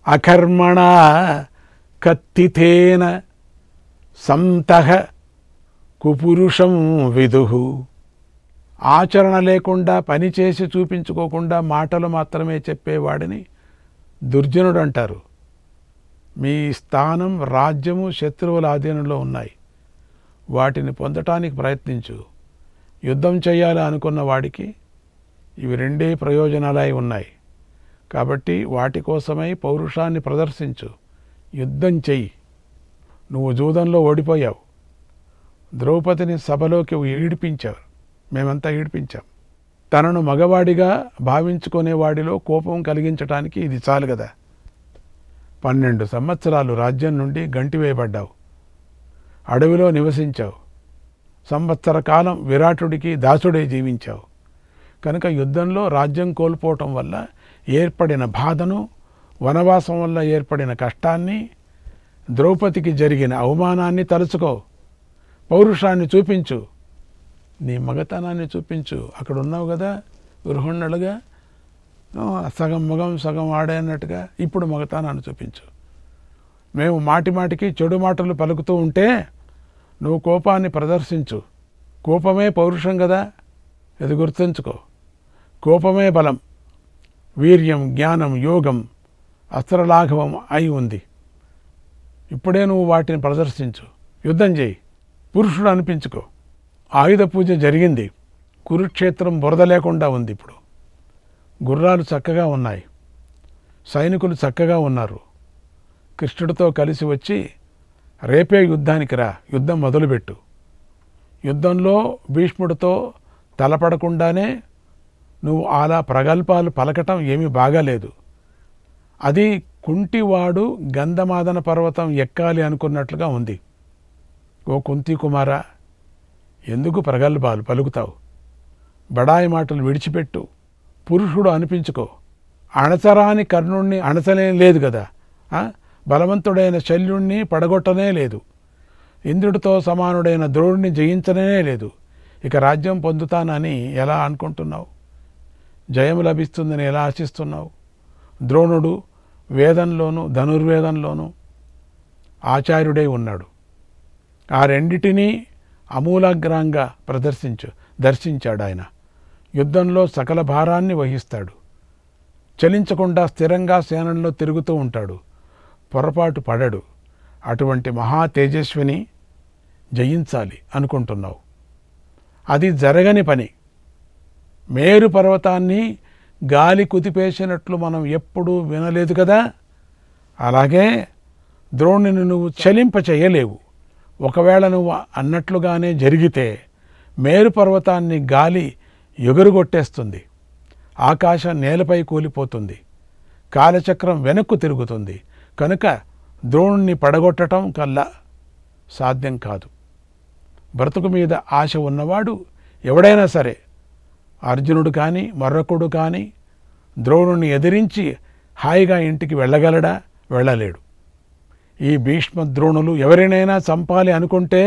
అకర్మణ కత్తితేన సంతః కుపురుషం విదుః. ఆచరణ లేకుండా పని చేసి చూపించుకోకుండా మాటలు మాత్రమే చెప్పేవాడిని దుర్జనుడు అంటారు. మీ స్థానం, రాజ్యము శత్రువుల ఆధీనంలో ఉన్నాయి. వాటిని పొందటానికి ప్రయత్నించు. యుద్ధం చేయాలి అనుకున్న వాడికి ఇవి రెండే ప్రయోజనాలై ఉన్నాయి. కాబట్టి వాటి కోసమై పౌరుషాన్ని ప్రదర్శించు. యుద్ధం చెయ్యి. నువ్వు జూదంలో ఓడిపోయావు. ద్రౌపదిని సభలోకి ఈడిపించావు. మేమంతా ఈడిపించాం. తనను మగవాడిగా భావించుకునేవాడిలో కోపం కలిగించటానికి ఇది చాలు కదా. 12 సంవత్సరాలు రాజ్యం నుండి గంటివేయబడ్డావు. అడవిలో నివసించావు. సంవత్సర కాలం విరాటుడికి దాసుడే జీవించావు. కనుక యుద్ధంలో రాజ్యం కోల్పోవటం వల్ల ఏర్పడిన బాధను, వనవాసం వల్ల ఏర్పడిన కష్టాన్ని, ద్రౌపదికి జరిగిన అవమానాన్ని తలుచుకో. పౌరుషాన్ని చూపించు. నీ మగతనాన్ని చూపించు. అక్కడ ఉన్నావు కదా గృహిణులుగా, సగం మగం సగం ఆడే అన్నట్టుగా ఇప్పుడు మగతనాన్ని చూపించు. మేము మాటి మాటికి చెడు మాటలు పలుకుతూ ఉంటే నువ్వు కోపాన్ని ప్రదర్శించు. కోపమే పౌరుషం కదా, ఇది గుర్తుంచుకో. కోపమే బలం, వీర్యం, జ్ఞానం, యోగం, అస్త్రలాఘవం అయి ఉంది. ఇప్పుడే నువ్వు వాటిని ప్రదర్శించు. యుద్ధం చేయి. పురుషుడు అనిపించుకో. ఆయుధ పూజ జరిగింది. కురుక్షేత్రం బురద లేకుండా ఉంది. ఇప్పుడు గుర్రాలు చక్కగా ఉన్నాయి. సైనికులు చక్కగా ఉన్నారు. కృష్ణుడితో కలిసి వచ్చి రేపే యుద్ధానికి రా, యుద్ధం మొదలుపెట్టు. యుద్ధంలో భీష్ముడితో తలపడకుండానే నువ్వు అలా ప్రగల్భాలు పలకటం ఏమీ బాగాలేదు. అది కుంటివాడు గంధమాదన పర్వతం ఎక్కాలి అనుకున్నట్లుగా ఉంది. ఓ కుంతి కుమారా, ఎందుకు ప్రగల్భాలు పలుకుతావు? బడాయి మాటలు విడిచిపెట్టు. పురుషుడు అనిపించుకో. అణచరాని కర్ణుణ్ణి అణచలే లేదు కదా. బలవంతుడైన శల్యుణ్ణి పడగొట్టనే లేదు. ఇంద్రుడితో సమానుడైన ద్రోణుడిని జయించనే లేదు. ఇక రాజ్యం పొందుతానని ఎలా అనుకుంటున్నావు? జయం లభిస్తుందని ఎలా ఆశిస్తున్నావు? ద్రోణుడు వేదంలోనూ ధనుర్వేదంలోనూ ఆచార్యుడై ఉన్నాడు. ఆ రెండిటినీ అమూలాగ్రంగా దర్శించాడు ఆయన. యుద్ధంలో సకల భారాన్ని వహిస్తాడు. చలించకుండా స్థిరంగా సేనల్లో తిరుగుతూ ఉంటాడు. పొరపాటు పడడు. అటువంటి మహా తేజస్విని జయించాలి అనుకుంటున్నావు. అది జరగని పని. మేరు పర్వతాన్ని గాలి కుదిపేసినట్లు మనం ఎప్పుడూ వినలేదు కదా. అలాగే ద్రోణుని నువ్వు చలింప చేయలేవు. ఒకవేళ నువ్వు అన్నట్లుగానే జరిగితే మేరు పర్వతాన్ని గాలి ఎగురుగొట్టేస్తుంది. ఆకాశం నేలపై కూలిపోతుంది. కాలచక్రం వెనక్కు తిరుగుతుంది. కనుక ద్రోణుణ్ణి పడగొట్టడం కల్లా సాధ్యం కాదు. బ్రతుకు మీద ఆశ ఉన్నవాడు ఎవడైనా సరే, అర్జునుడు కానీ మరొకడు కానీ ద్రోణుని ఎదిరించి హాయిగా ఇంటికి వెళ్ళగలడా? వెళ్ళలేడు. ఈ భీష్మ ద్రోణులు ఎవరినైనా చంపాలి అనుకుంటే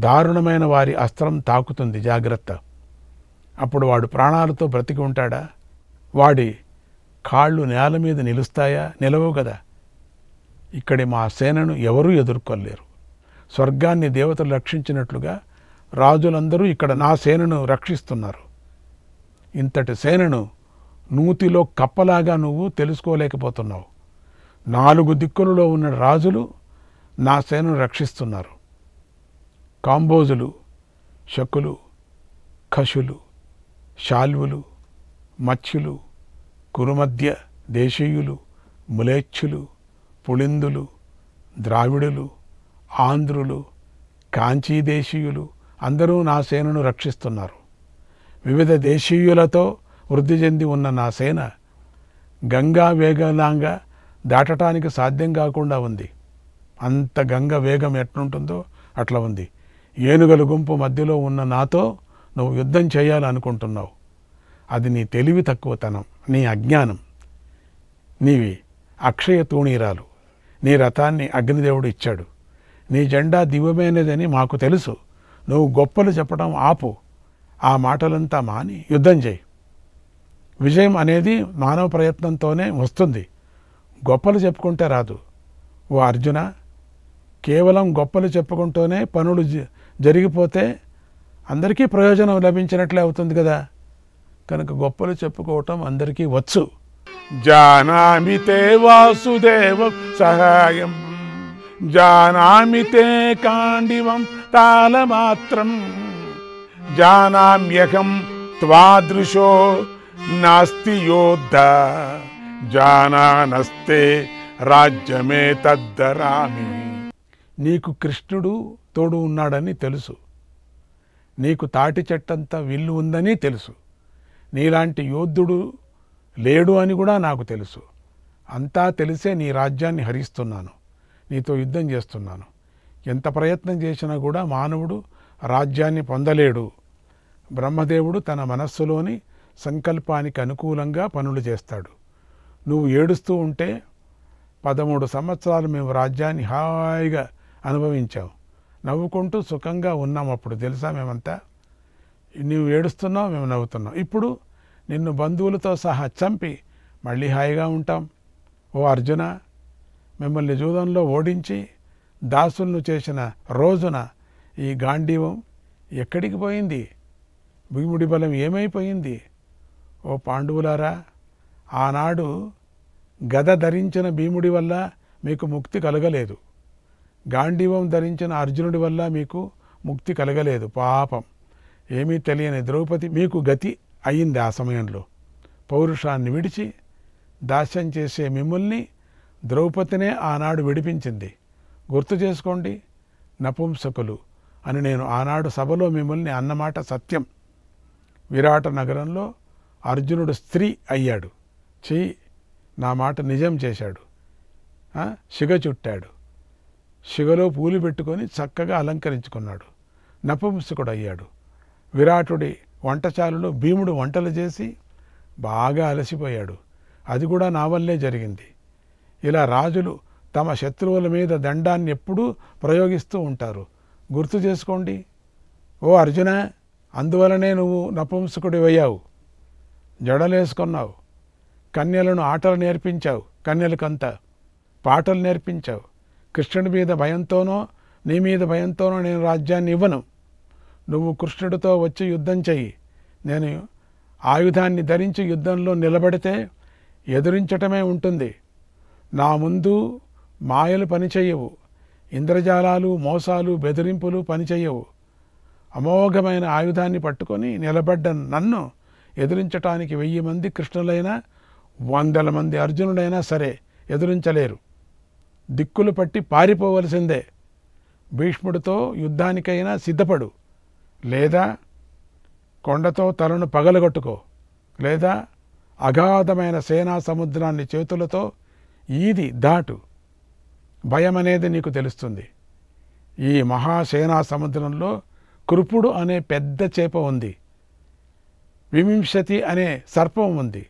దారుణమైన వారి అస్త్రం తాకుతుంది. జాగ్రత్త. అప్పుడు వాడు ప్రాణాలతో బ్రతికి ఉంటాడా? వాడి కాళ్ళు నేల మీద నిలుస్తాయా? నిలవవు కదా. ఇక్కడి మా సేనను ఎవరూ ఎదుర్కొలేరు. స్వర్గాన్ని దేవతలు రక్షించినట్లుగా రాజులందరూ ఇక్కడ నా సేనను రక్షిస్తున్నారు. ఇంతటి సేనను నూతిలో కప్పలాగా నువ్వు తెలుసుకోలేకపోతున్నావు. 4 దిక్కులలో ఉన్న రాజులు నా సేనను రక్షిస్తున్నారు. కాంబోజులు, శకులు, కశులు, శాల్వులు, మత్స్యులు, కురుమధ్య దేశీయులు, ములేచ్ఛులు, పుళిందులు, ద్రావిడులు, ఆంధ్రులు, కాంచీదేశీయులు అందరూ నా సేనను రక్షిస్తున్నారు. వివిధ దేశీయులతో వృద్ధి చెంది ఉన్న నా సేన గంగా వేగంగా దాటటానికి సాధ్యం కాకుండా ఉంది. అంత గంగ వేగం ఎట్లుంటుందో అట్లా ఉంది. ఏనుగల గుంపు మధ్యలో ఉన్న నాతో నువ్వు యుద్ధం చేయాలనుకుంటున్నావు. అది నీ తెలివి తక్కువతనం, నీ అజ్ఞానం. నీవి అక్షయ తూణీరాలు. నీ రథాన్ని అగ్నిదేవుడు ఇచ్చాడు. నీ జెండా దివ్యమైనదని మాకు తెలుసు. నువ్వు గొప్పలు చెప్పడం ఆపు. ఆ మాటలంతా మాని యుద్ధం చేయి. విజయం అనేది మానవ ప్రయత్నంతోనే వస్తుంది. గొప్పలు చెప్పుకుంటే రాదు. ఓ అర్జున, కేవలం గొప్పలు చెప్పుకుంటూనే పనులు జరిగిపోతే అందరికీ ప్రయోజనం లభించినట్లే అవుతుంది కదా. కనుక గొప్పలు చెప్పుకోవటం అందరికీ వచ్చు. జానామి తే వాసుదేవం సహాయం జానామి తే కాండివం తాళమాత్రం జానామ్యహం త్వాదృశో నాస్తి యోద్ధ జానానస్తే రాజ్యమే తద్దరామి. నీకు కృష్ణుడు తోడు ఉన్నాడని తెలుసు, నీకు తాటి చెట్టంత విల్లు ఉందని తెలుసు, నీలాంటి యోధుడు లేడు అని కూడా నాకు తెలుసు. అంతా తెలిసే నీ రాజ్యాన్ని హరిస్తున్నాను, నీతో యుద్ధం చేస్తున్నాను. ఎంత ప్రయత్నం చేసినా కూడా మానవుడు రాజ్యాన్ని పొందలేడు. బ్రహ్మదేవుడు తన మనస్సులోని సంకల్పానికి అనుకూలంగా పనులు చేస్తాడు. నువ్వు ఏడుస్తూ ఉంటే 13 సంవత్సరాలు మేము రాజ్యాన్ని హాయిగా అనుభవించాం, నవ్వుకుంటూ సుఖంగా ఉన్నాం. అప్పుడు తెలుసా మేమంతా, నువ్వు ఏడుస్తున్నావు, మేము నవ్వుతున్నాం. ఇప్పుడు నిన్ను బంధువులతో సహా చంపి మళ్ళీ హాయిగా ఉంటాం. ఓ అర్జున, మిమ్మల్ని జూదంలో ఓడించి దాసులను చేసిన రోజున ఈ గాంధీవం ఎక్కడికి పోయింది? భీముడి బలం ఏమైపోయింది? ఓ పాండవులారా, ఆనాడు గద ధరించిన భీముడి వల్ల మీకు ముక్తి కలగలేదు, గాంధీవం ధరించిన అర్జునుడి వల్ల మీకు ముక్తి కలగలేదు. పాపం, ఏమీ తెలియని ద్రౌపది మీకు గతి అయింది. ఆ సమయంలో పౌరుషాన్ని విడిచి దాస్యం చేసే మిమ్మల్ని ద్రౌపదినే ఆనాడు విడిపించింది. గుర్తు చేసుకోండి నపుంసకులు అని నేను ఆనాడు సభలో మిమ్మల్ని అన్నమాట సత్యం. విరాట నగరంలో అర్జునుడు స్త్రీ అయ్యాడు, నా మాట నిజం చేశాడు. శిగ చుట్టాడు, శిగలో పూలు పెట్టుకొని చక్కగా అలంకరించుకున్నాడు, నపుంసకుడు అయ్యాడు. విరాటుడి వంటశాలలో భీముడు వంటలు చేసి బాగా అలసిపోయాడు. అది కూడా నా వల్లే జరిగింది. ఇలా రాజులు తమ శత్రువుల మీద దండాన్ని ఎప్పుడూ ప్రయోగిస్తూ ఉంటారు. గుర్తు చేసుకోండి. ఓ అర్జున, అందువలనే నువ్వు నపుంసకుడివయ్యావు, జడలేసుకున్నావు, కన్యలను ఆటలు నేర్పించావు, కన్యలకంతా పాటలు నేర్పించావు. కృష్ణుడి మీద భయంతోనో నీ మీద భయంతోనో నేను రాజ్యాన్ని ఇవ్వను. నువ్వు కృష్ణుడితో వచ్చి యుద్ధం చెయ్యి. నేను ఆయుధాన్ని ధరించి యుద్ధంలో నిలబడితే ఎదురించటమే ఉంటుంది. నా ముందు మాయలు పనిచేయవు, ఇంద్రజాలాలు, మోసాలు, బెదిరింపులు పనిచేయవు. అమోఘమైన ఆయుధాన్ని పట్టుకొని నిలబడ్డ నన్ను ఎదిరించటానికి 1000 మంది కృష్ణులైనా 100 మంది అర్జునుడైనా సరే ఎదురించలేరు. దిక్కులు పట్టి పారిపోవలసిందే. భీష్ముడితో యుద్ధానికైనా సిద్ధపడు, లేదా కొండతో తలను పగలగొట్టుకో, లేదా అగాధమైన సేనా సముద్రాన్ని చేతులతో ఈది దాటు. భయం అనేది నీకు తెలుస్తుంది. ఈ మహాసేనా సముద్రంలో కృపుడు అనే పెద్ద చేప ఉంది, విమింశతి అనే సర్పం ఉంది,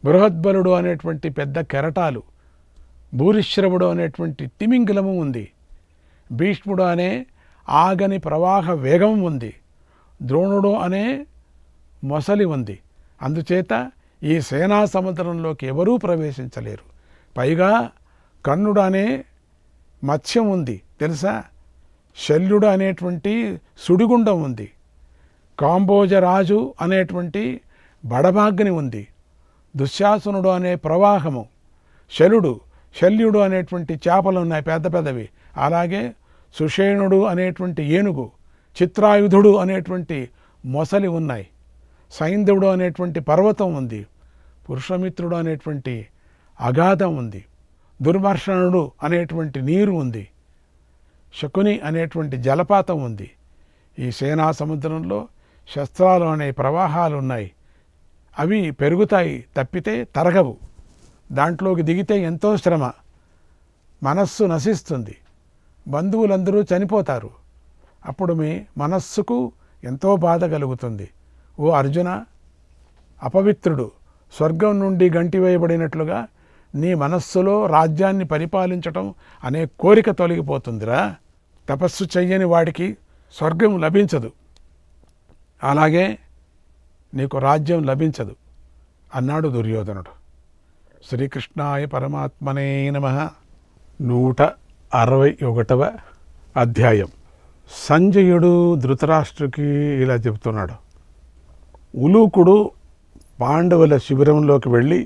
బృహద్బలుడు అనేటువంటి పెద్ద కెరటాలు, భూరిశ్రవుడు అనేటువంటి తిమింగలము ఉంది, భీష్ముడు అనే ఆగని ప్రవాహ వేగం ఉంది, ద్రోణుడు అనే మొసలి ఉంది. అందుచేత ఈ సేనా సముద్రంలోకి ఎవరూ ప్రవేశించలేరు. పైగా కర్ణుడు అనే మత్స్యం ఉంది తెలుసా, శల్యుడు అనేటువంటి సుడిగుండం ఉంది, కాంబోజరాజు అనేటువంటి బడబాగ్ని ఉంది, దుశ్శాసనుడు అనే ప్రవాహము, శల్యుడు అనేటువంటి చేపలు ఉన్నాయి పెద్ద పెద్దవి, అలాగే సుషేణుడు అనేటువంటి ఏనుగు, చిత్రాయుధుడు అనేటువంటి మొసలి ఉన్నాయి, సైంధవుడు అనేటువంటి పర్వతం ఉంది, పురుషమిత్రుడు అనేటువంటి అగాధం ఉంది, దుర్మర్షణుడు అనేటువంటి నీరు ఉంది, శకుని అనేటువంటి జలపాతం ఉంది. ఈ సేనా సముద్రంలో శస్త్రాలు అనే ప్రవాహాలు ఉన్నాయి. అవి పెరుగుతాయి తప్పితే తరగవు. దాంట్లోకి దిగితే ఎంతో శ్రమ, మనస్సు నశిస్తుంది, బంధువులందరూ చనిపోతారు. అప్పుడు మీ మనస్సుకు ఎంతో బాధ కలుగుతుంది. ఓ అర్జున, అపవిత్రుడు స్వర్గం నుండి గంటివేయబడినట్లుగా నీ మనస్సులో రాజ్యాన్ని పరిపాలించటం అనే కోరిక తొలగిపోతుందిరా. తపస్సు చెయ్యని వాడికి స్వర్గం లభించదు, అలాగే నీకు రాజ్యం లభించదు అన్నాడు దుర్యోధనుడు. శ్రీకృష్ణాయ పరమాత్మనే నమః. 161వ అధ్యాయం. సంజయుడు ధృతరాష్ట్రుకి ఇలా చెబుతున్నాడు. ఉలూకుడు పాండవుల శిబిరంలోకి వెళ్ళి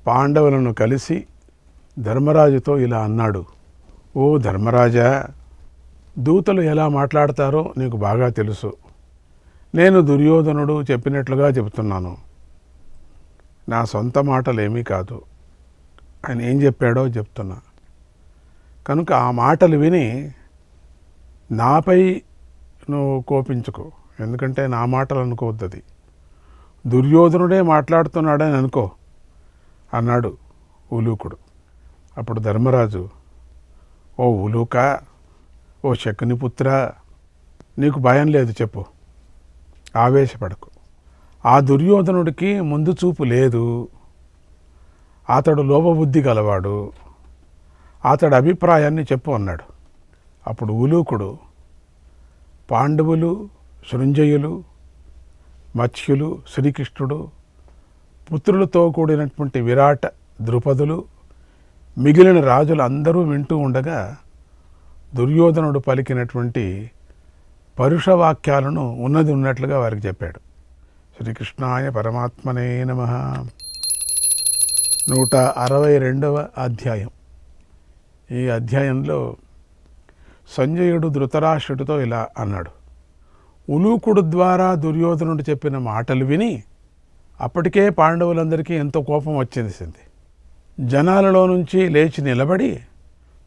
పాండవులను కలిసి ధర్మరాజుతో ఇలా అన్నాడు. ఓ ధర్మరాజా, దూతలు ఎలా మాట్లాడతారో నీకు బాగా తెలుసు. నేను దుర్యోధనుడు చెప్పినట్లుగా చెబుతున్నాను. నా సొంత మాటలేమీ కాదు. ఆయన ఏం చెప్పాడో చెప్తున్నా. కనుక ఆ మాటలు విని నాపై నువ్వు కోపించుకో. ఎందుకంటే నా మాటలు అనుకోవద్దు, అది దుర్యోధనుడే మాట్లాడుతున్నాడని అనుకో అన్నాడు ఉలూకుడు. అప్పుడు ధర్మరాజు, ఓ ఉలూక, ఓ శకునిపుత్ర, నీకు భయం లేదు చెప్పు, ఆవేశపడకు. ఆ దుర్యోధనుడికి ముందు చూపు లేదు. అతడు లోపబుద్ధి గలవాడు. అతడి అభిప్రాయాన్ని చెప్పు అన్నాడు. అప్పుడు ఉలూకుడు పాండవులు, సృంజయులు, మత్స్యులు, శ్రీకృష్ణుడు, పుత్రులతో కూడినటువంటి విరాట, ద్రుపదులు, మిగిలిన రాజులు అందరూ వింటూ ఉండగా దుర్యోధనుడు పలికినటువంటి పరుషవాక్యాలను ఉన్నది ఉన్నట్లుగా వారికి చెప్పాడు. శ్రీకృష్ణాయ పరమాత్మనే నమః. 162వ అధ్యాయం. ఈ అధ్యాయంలో సంజయుడు ధృతరాష్ట్రుడితో ఇలా అన్నాడు. ఉలూకుడు ద్వారా దుర్యోధనుడు చెప్పిన మాటలు విని అప్పటికే పాండవులందరికీ ఎంతో కోపం వచ్చేసింది. జనాలలో నుంచి లేచి నిలబడి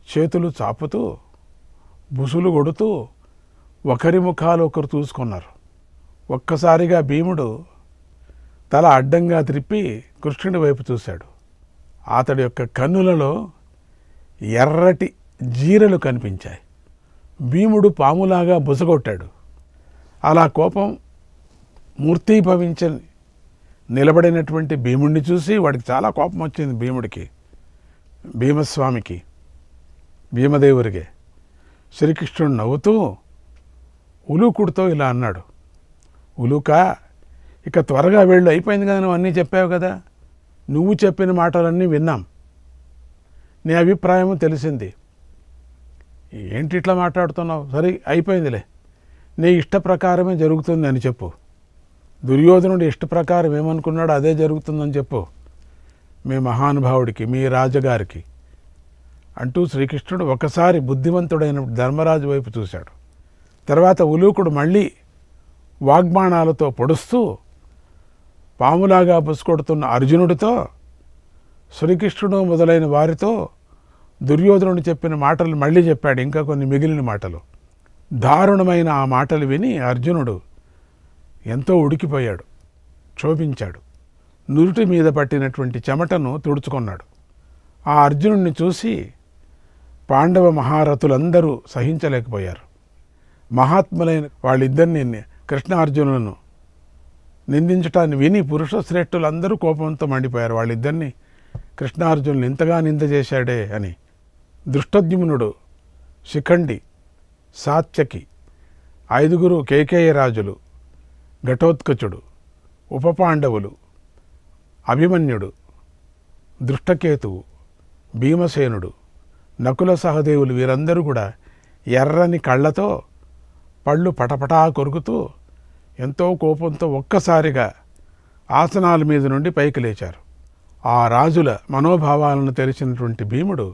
చేతులు చాపుతూ బుసులు కొడుతూ ఒకరి ముఖాలు ఒకరు చూసుకున్నారు. ఒక్కసారిగా భీముడు తల అడ్డంగా త్రిప్పి కృష్ణుడి వైపు చూశాడు. అతడి యొక్క కన్నులలో ఎర్రటి జీరలు కనిపించాయి. భీముడు పాములాగా బుసగొట్టాడు. అలా కోపం మూర్తీభవించని నిలబడినటువంటి భీముడిని చూసి వాడికి చాలా కోపం వచ్చింది. భీమస్వామికి, భీమదేవుడికి. శ్రీకృష్ణుడు నవ్వుతూ ఉలూకుడితో ఇలా అన్నాడు. ఉలూక, ఇక త్వరగా వెళ్ళు, అయిపోయింది కదా, నువ్వు అన్నీ చెప్పావు కదా, నువ్వు చెప్పిన మాటలన్నీ విన్నాం, నీ అభిప్రాయం తెలిసింది, ఏంటి ఇట్లా మాట్లాడుతున్నావు? సరే అయిపోయిందిలే, నీ ఇష్ట ప్రకారమే జరుగుతుంది అని చెప్పు. దుర్యోధనుడు ఇష్ట ప్రకారం ఏమనుకున్నాడో అదే జరుగుతుందని చెప్పు మీ మహానుభావుడికి, మీ రాజుగారికి అంటూ శ్రీకృష్ణుడు ఒకసారి బుద్ధిమంతుడైన ధర్మరాజు వైపు చూశాడు. తర్వాత ఉలూకుడు మళ్ళీ వాగ్బాణాలతో పొడుస్తూ పాములాగా బుసుకొడుతున్న అర్జునుడితో, శ్రీకృష్ణుడు మొదలైన వారితో దుర్యోధనుడు చెప్పిన మాటలు మళ్ళీ చెప్పాడు. ఇంకా కొన్ని మిగిలిన మాటలు. దారుణమైన ఆ మాటలు విని అర్జునుడు ఎంతో ఉడికిపోయాడు, క్షోభించాడు. నురుటి మీద పట్టినటువంటి చెమటను తుడుచుకున్నాడు. ఆ అర్జునుడిని చూసి పాండవ మహారథులందరూ సహించలేకపోయారు. మహాత్ములైన వాళ్ళిద్దరిని, కృష్ణార్జునులను నిందించటాన్ని విని పురుష శ్రేష్ఠులందరూ కోపంతో మండిపోయారు. వాళ్ళిద్దరిని కృష్ణార్జునులు ఇంతగా నింద చేశాడే అని. దృష్టద్యుమ్నుడు, శిఖండి, సాత్యకి, 5 కేకేయ రాజులు, ఘటోత్కచుడు, ఉపపాండవులు, అభిమన్యుడు, దృష్టకేతువు, భీమసేనుడు, నకుల సహదేవులు, వీరందరూ కూడా ఎర్రని కళ్ళతో పళ్ళు పటపటా కొరుకుతూ ఎంతో కోపంతో ఒక్కసారిగా ఆసనాల మీద నుండి పైకి లేచారు. ఆ రాజుల మనోభావాలను తెలిసినటువంటి భీముడు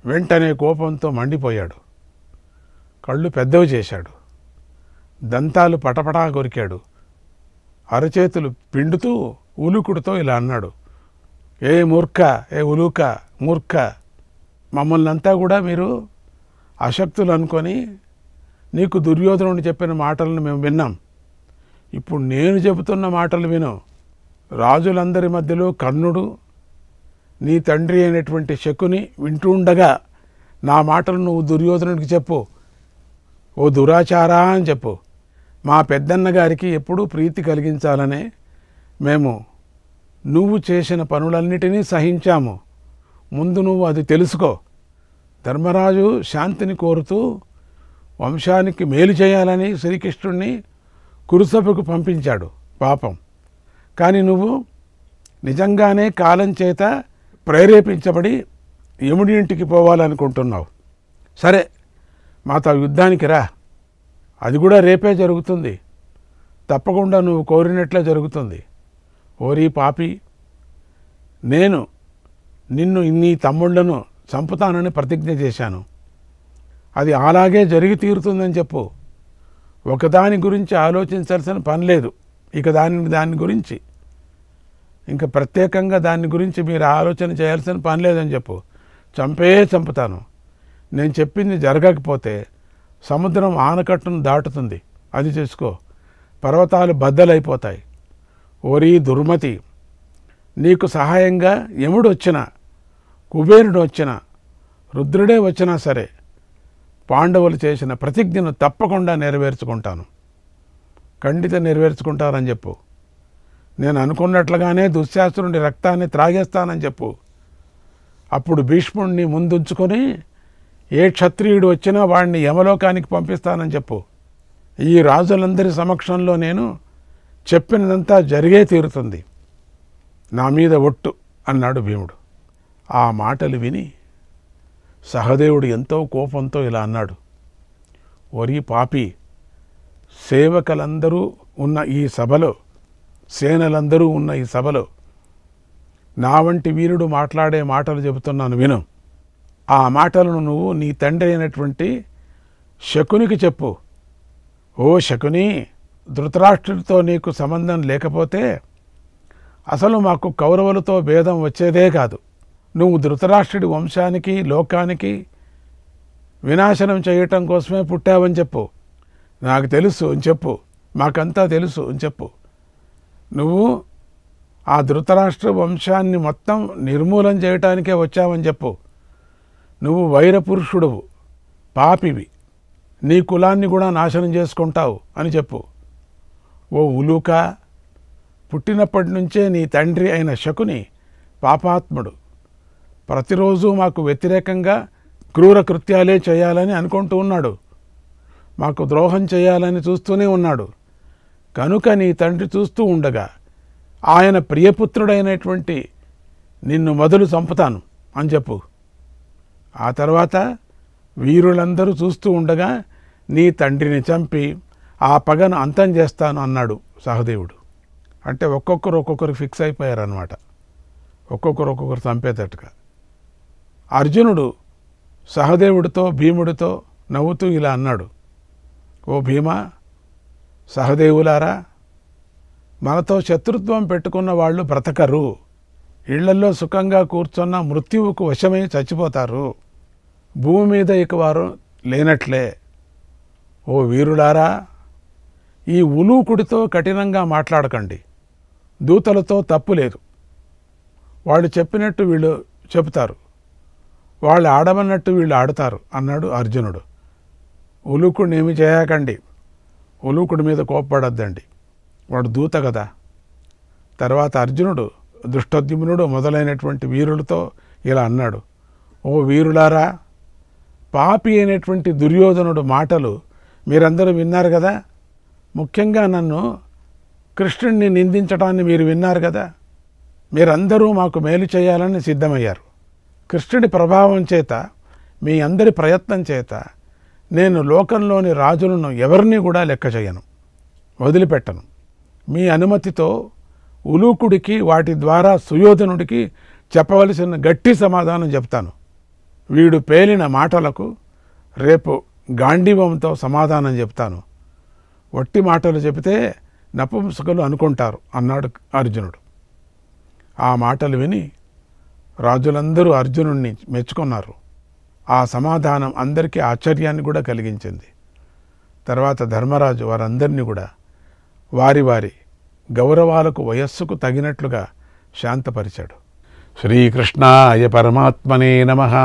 వెంటనే కోపంతో మండిపోయాడు. కళ్ళు పెద్దవి చేశాడు, దంతాలు పటపటా కొరికాడు. అరచేతులు పిండుతూ ఉలూకుడితో ఇలా అన్నాడు. ఏ మూర్ఖ, ఏ ఉలూక, మూర్ఖ, మమ్మల్ని అంతా కూడా మీరు అశక్తులు అనుకొని నీకు దుర్యోధనుడు చెప్పిన మాటలను మేము విన్నాం. ఇప్పుడు నేను చెబుతున్న మాటలు విను. రాజులందరి మధ్యలో కర్ణుడు, నీ తండ్రి అయినటువంటి శకుని వింటూ ఉండగా నా మాటలు నువ్వు దుర్యోధనుడికి చెప్పు. ఓ దురాచారా అని చెప్పు. మా పెద్దన్న గారికి ఎప్పుడూ ప్రీతి కలిగించాలనే మేము నువ్వు చేసిన పనులన్నిటినీ సహించాము. ముందు నువ్వు అది తెలుసుకో. ధర్మరాజు శాంతిని కోరుతూ వంశానికి మేలు చేయాలని శ్రీకృష్ణుడిని కురుసభకు పంపించాడు పాపం. కానీ నువ్వు నిజంగానే కాలం చేత ప్రేరేపించబడి యముడి ఇంటికి పోవాలనుకుంటున్నావు. సరే, మాతో యుద్ధానికి రా. అది కూడా రేపే జరుగుతుంది. తప్పకుండా నువ్వు కోరినట్లే జరుగుతుంది. ఓరి పాపి, నేను నిన్ను నీ తమ్ముళ్లను చంపుతానని ప్రతిజ్ఞ చేశాను. అది అలాగే జరిగి తీరుతుందని చెప్పు. ఒకదాని గురించి ఆలోచించాల్సిన పని లేదు. ఇక దాని గురించి ఇంకా ప్రత్యేకంగా దాని గురించి మీరు ఆలోచన చేయాల్సిన పని లేదని చెప్పు. చంపుతాను. నేను చెప్పింది జరగకపోతే సముద్రం ఆనకట్టును దాటుతుంది. అది చేసుకో. పర్వతాలు బద్దలైపోతాయి. ఓరి దుర్మతి, నీకు సహాయంగా యముడు వచ్చినా, కుబేరుడు వచ్చినా, రుద్రుడే వచ్చినా సరే పాండవులు చేసిన ప్రతిజ్ఞను తప్పకుండా నెరవేర్చుకుంటాను. ఖండిత నెరవేర్చుకుంటారని చెప్పు. నేను అనుకున్నట్లుగానే దుశ్శాసనుడి రక్తాన్ని త్రాగేస్తానని చెప్పు. అప్పుడు భీష్ముడిని ముందుంచుకొని ఏ క్షత్రియుడు వచ్చినా వాడిని యమలోకానికి పంపిస్తానని చెప్పు. ఈ రాజులందరి సమక్షంలో నేను చెప్పినదంతా జరిగే తీరుతుంది. నా మీద ఒట్టు అన్నాడు భీముడు. ఆ మాటలు విని సహదేవుడు ఎంతో కోపంతో ఇలా అన్నాడు. ఒరి పాపి, సేవకులందరూ ఉన్న ఈ సభలో, సేనలందరూ ఉన్న ఈ సభలో నా వంటి వీరుడు మాట్లాడే మాటలు చెబుతున్నాను విను. ఆ మాటలను నువ్వు నీ తండ్రి అయినటువంటి శకునికి చెప్పు. ఓ శకుని, ధృతరాష్ట్రుడితో నీకు సంబంధం లేకపోతే అసలు మాకు కౌరవులతో భేదం వచ్చేదే కాదు. నువ్వు ధృతరాష్ట్రుడి వంశానికి, లోకానికి వినాశనం చేయటం కోసమే పుట్టావని చెప్పు. నాకు తెలుసు అని చెప్పు. మాకంతా తెలుసు అని చెప్పు. నువ్వు ఆ ధృతరాష్ట్ర వంశాన్ని మొత్తం నిర్మూలన చేయటానికే వచ్చావని చెప్పు. నువ్వు వైరపురుషుడువు, పాపివి, నీ కులాన్ని కూడా నాశనం చేసుకుంటావు అని చెప్పు. ఓ ఉలూక, పుట్టినప్పటి నుంచే నీ తండ్రి అయిన శకుని పాపాత్ముడు. ప్రతిరోజు మాకు వ్యతిరేకంగా క్రూర కృత్యాలే చేయాలని అనుకుంటూ ఉన్నాడు. మాకు ద్రోహం చేయాలని చూస్తూనే ఉన్నాడు. కనుక నీ తండ్రి చూస్తూ ఉండగా ఆయన ప్రియపుత్రుడైనటువంటి నిన్ను మొదలు చంపుతాను అని చెప్పు. ఆ తర్వాత వీరులందరూ చూస్తూ ఉండగా నీ తండ్రిని చంపి ఆ పగను అంతం చేస్తాను అన్నాడు సహదేవుడు. అంటే ఒక్కొక్కరు ఫిక్స్ అయిపోయారనమాట. ఒక్కొక్కరు చంపేటట్టుగా. అర్జునుడు సహదేవుడితో, భీముడితో నవ్వుతూ ఇలా అన్నాడు. ఓ భీమా, సహదేవులారా, మనతో శత్రుత్వం పెట్టుకున్న వాళ్ళు బ్రతకరు. ఇళ్లల్లో సుఖంగా కూర్చున్న మృత్యువుకు వశమై చచ్చిపోతారు. భూమి మీద ఇక వారు లేనట్లే. ఓ వీరులారా, ఈ ఉలూకుడితో కఠినంగా మాట్లాడకండి. దూతలతో తప్పు లేదు. వాళ్ళు చెప్పినట్టు వీళ్ళు చెబుతారు, వాళ్ళు ఆడమన్నట్టు వీళ్ళు ఆడుతారు అన్నాడు అర్జునుడు. ఉలూకుడిని ఏమి చేయకండి. ఉలూకుడి మీద కోప్పడద్దండి, వాడు దూత కదా. తర్వాత అర్జునుడు, ధృష్టద్యుమ్నుడు మొదలైనటువంటి వీరులతో ఇలా అన్నాడు. ఓ వీరులారా, పాపి అయినటువంటి దుర్యోధనుడు మాటలు మీరందరూ విన్నారు కదా. ముఖ్యంగా నన్ను, కృష్ణుడిని నిందించడాన్ని మీరు విన్నారు కదా. మీరందరూ మాకు మేలు చేయాలని సిద్ధమయ్యారు. కృష్ణుడి ప్రభావం చేత, మీ అందరి ప్రయత్నం చేత నేను లోకంలోని రాజులను ఎవరిని కూడా లెక్క చేయను, వదిలిపెట్టను. మీ అనుమతితో ఉలూకుడికి, వాటి ద్వారా సుయోధనుడికి చెప్పవలసిన గట్టి సమాధానం చెప్తాను. వీడు పేలిన మాటలకు రేపు గాంధీవంతో సమాధానం చెప్తాను. వట్టి మాటలు చెబితే నపుంసకులు అనుకుంటారు అన్నాడు అర్జునుడు. ఆ మాటలు విని రాజులందరూ అర్జునుడిని మెచ్చుకున్నారు. ఆ సమాధానం అందరికీ ఆశ్చర్యాన్ని కూడా కలిగించింది. తర్వాత ధర్మరాజు వారందరినీ కూడా వారి వారి గౌరవాలకు, వయస్సుకు తగినట్లుగా శాంతపరిచాడు. శ్రీకృష్ణాయ పరమాత్మనే నమః.